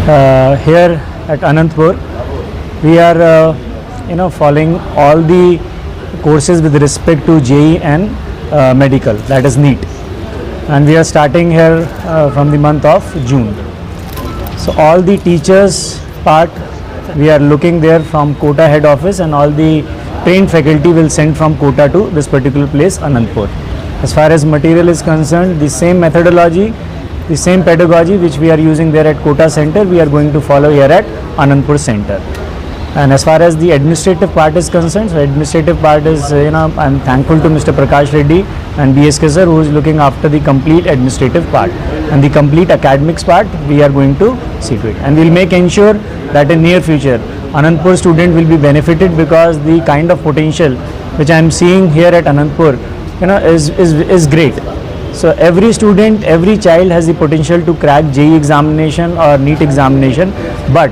Here at Anantapur, we are following all the courses with respect to JEE and medical, that is NEET, and we are starting here from the month of June. So all the teachers part we are looking there from Kota head office, and all the trained faculty will send from Kota to this particular place, Anantapur. As far as material is concerned, the same methodology, the same pedagogy which we are using there at Kota center, we are going to follow here at Anantapur center. And as far as the administrative part is concerned, so administrative part is, I'm thankful to Mr. Prakash Reddy and BSK sir, who is looking after the complete administrative part, and the complete academics part we are going to see to it, and we will make ensure that in near future Anantapur student will be benefited, because the kind of potential which I am seeing here at Anantapur is great. So every student, every child has the potential to crack JEE examination or NEET examination, but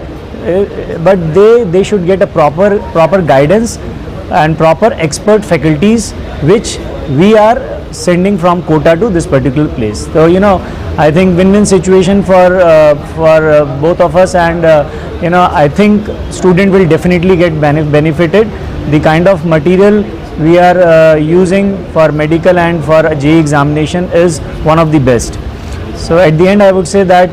they should get a proper guidance and proper expert faculties, which we are sending from Kota to this particular place. So I think win-win situation for both of us, and I think student will definitely get benefited. The kind of material we are using for medical and for JEE examination is one of the best. So at the end, I would say that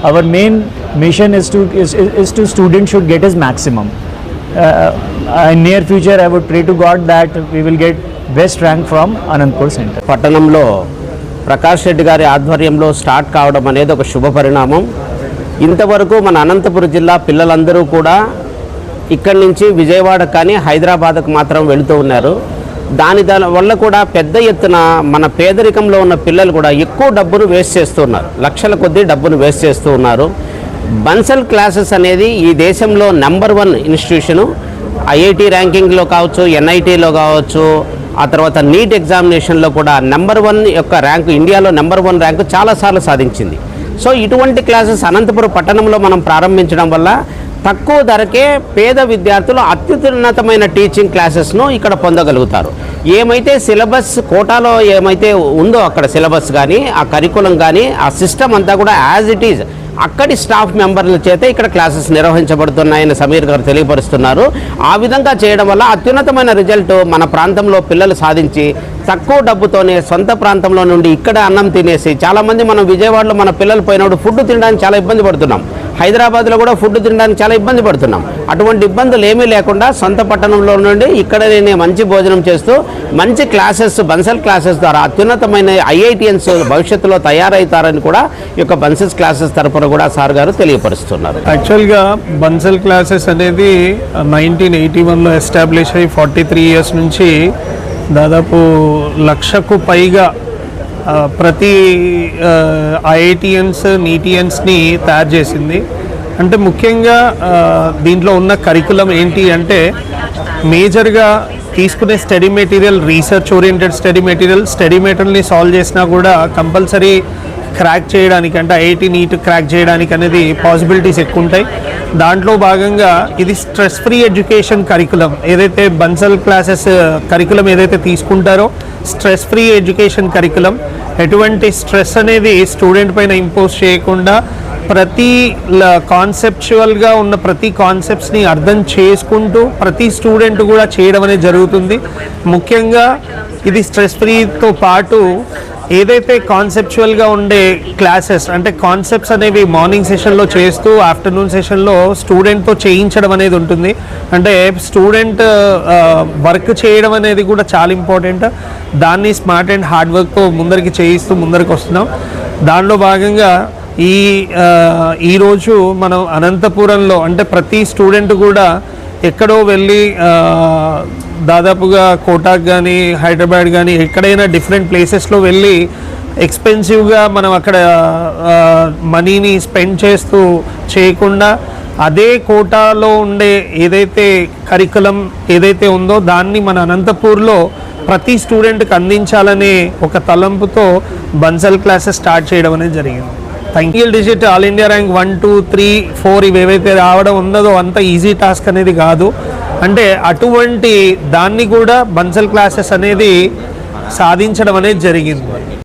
our main mission is to student should get his maximum. In near future, I would pray to God that we will get best rank from Anantapur Center. పట్టణంలో ప్రకాష్ రెడ్డి గారి ఆధ్వర్యంలో start కావడం అనేది ఒక శుభ పరిణామం. ఇంతవరకు మన అనంతపురం జిల్లా పిల్లలందరూ కూడా ఇక్కడి నుంచి విజయవాడ కానీ హైదరాబాద్కు మాత్రం వెళుతూ ఉన్నారు. దాని వల్ల కూడా పెద్ద ఎత్తున మన పేదరికంలో ఉన్న పిల్లలు కూడా ఎక్కువ డబ్బును వేస్ట్ చేస్తున్నారు, లక్షల కొద్దీ డబ్బును వేస్ట్ చేస్తూ ఉన్నారు. బన్సల్ క్లాసెస్ అనేది ఈ దేశంలో నెంబర్ 1 ఇన్స్టిట్యూషను. ఐఐటి ర్యాంకింగ్లో కావచ్చు, ఎన్ఐటీలో కావచ్చు, ఆ తర్వాత నీట్ ఎగ్జామినేషన్లో కూడా నెంబర్ 1 యొక్క ర్యాంకు, ఇండియాలో నెంబర్ 1 ర్యాంకు చాలాసార్లు సాధించింది. సో ఇటువంటి క్లాసెస్ అనంతపురం పట్టణంలో మనం ప్రారంభించడం వల్ల తక్కువ ధరకే పేద విద్యార్థులు అత్యున్నతమైన టీచింగ్ క్లాసెస్ను ఇక్కడ పొందగలుగుతారు. ఏమైతే సిలబస్ కోటాలో ఏమైతే ఉందో అక్కడ సిలబస్ కానీ, ఆ కరికులం కానీ, ఆ సిస్టమ్ అంతా కూడా యాజ్ ఇట్ ఈజ్ అక్కడి స్టాఫ్ మెంబర్ల చేత ఇక్కడ క్లాసెస్ నిర్వహించబడుతున్నాయని సమీర్ గారు తెలియపరుస్తున్నారు. ఆ విధంగా చేయడం వల్ల అత్యున్నతమైన రిజల్ట్ మన ప్రాంతంలో పిల్లలు సాధించి తక్కువ డబ్బుతోనే సొంత ప్రాంతంలో నుండి ఇక్కడ అన్నం తినేసి, చాలామంది మనం విజయవాడలో మన పిల్లలు పోయినప్పుడు ఫుడ్ తినడానికి చాలా ఇబ్బంది పడుతున్నాం, హైదరాబాద్లో కూడా ఫుడ్ తినడానికి చాలా ఇబ్బంది పడుతున్నాం. అటువంటి ఇబ్బందులు ఏమీ లేకుండా సొంత పట్టణంలో నుండి ఇక్కడనే మంచి భోజనం చేస్తూ మంచి క్లాసెస్, బన్సల్ క్లాసెస్ ద్వారా అత్యున్నతమైన ఐఐటియన్స్ భవిష్యత్తులో తయారవుతారని కూడా ఈ యొక్క బన్సల్ క్లాసెస్ తరపున కూడా సార్ గారు తెలియపరుస్తున్నారు. యాక్చువల్గా బన్సల్ క్లాసెస్ అనేది 1981లో ఎస్టాబ్లిష్ అయ్యి 43 ఇయర్స్ నుంచి దాదాపు 1,00,000కు పైగా ప్రతి ఐఐటియన్స్, నీటియన్స్ని తయారు చేసింది. అంటే ముఖ్యంగా దీంట్లో ఉన్న కరికులం ఏంటి అంటే, మేజర్గా తీసుకునే study material research oriented study మెటీరియల్ని సాల్వ్ చేసినా కూడా కంపల్సరీ క్రాక్ చేయడానికి, అంటే ఐఐటి నీట్ క్రాక్ చేయడానికి అనేది పాసిబిలిటీస్ ఎక్కువ ఉంటాయి. దాంట్లో భాగంగా ఇది స్ట్రెస్ ఫ్రీ ఎడ్యుకేషన్ కరికులం, ఏదైతే బన్సల్ క్లాసెస్ కరికులం ఏదైతే తీసుకుంటారో స్ట్రెస్ ఫ్రీ ఎడ్యుకేషన్ కరికులం. ఎటువంటి స్ట్రెస్ అనేది స్టూడెంట్ పైన ఇంపోజ్ చేయకుండా ప్రతి కాన్సెప్చువల్గా ఉన్న ప్రతి కాన్సెప్ట్స్ని అర్థం చేసుకుంటూ ప్రతి స్టూడెంట్ కూడా చేయడం అనేది జరుగుతుంది. ముఖ్యంగా ఇది స్ట్రెస్ ఫ్రీతో పాటు ఏదైతే కాన్సెప్చువల్గా ఉండే క్లాసెస్, అంటే కాన్సెప్ట్స్ అనేవి మార్నింగ్ సెషన్లో చేస్తూ ఆఫ్టర్నూన్ సెషన్లో స్టూడెంట్తో చేయించడం అనేది ఉంటుంది. అంటే స్టూడెంట్ వర్క్ చేయడం అనేది కూడా చాలా ఇంపార్టెంట్. దాన్ని స్మార్ట్ అండ్ హార్డ్ వర్క్తో ముందరికి చేయిస్తూ ముందరికి వస్తున్నాం. దానిలో భాగంగా ఈరోజు మనం అనంతపురంలో, అంటే ప్రతి స్టూడెంట్ కూడా ఎక్కడో వెళ్ళి దాదాపుగా కోటాకు కానీ, హైదరాబాద్ కానీ, ఎక్కడైనా డిఫరెంట్ ప్లేసెస్లో వెళ్ళి ఎక్స్పెన్సివ్గా మనం అక్కడ మనీని స్పెండ్ చేస్తూ చేయకుండా, అదే కోటాలో ఉండే ఏదైతే కరికులం ఏదైతే ఉందో దాన్ని మన అనంతపూర్లో ప్రతి స్టూడెంట్కి అందించాలనే ఒక తలంపుతో బన్సల్ క్లాసెస్ స్టార్ట్ చేయడం అనేది జరిగింది. Single digit all India rank 1, 2, 3, 4 ఇవేవైతే రావడం ఉన్నదో అంత ఈజీ టాస్క్ అనేది కాదు. అంటే అటువంటి దాన్ని కూడా బన్సల్ క్లాసెస్ అనేది సాధించడం అనేది జరిగింది.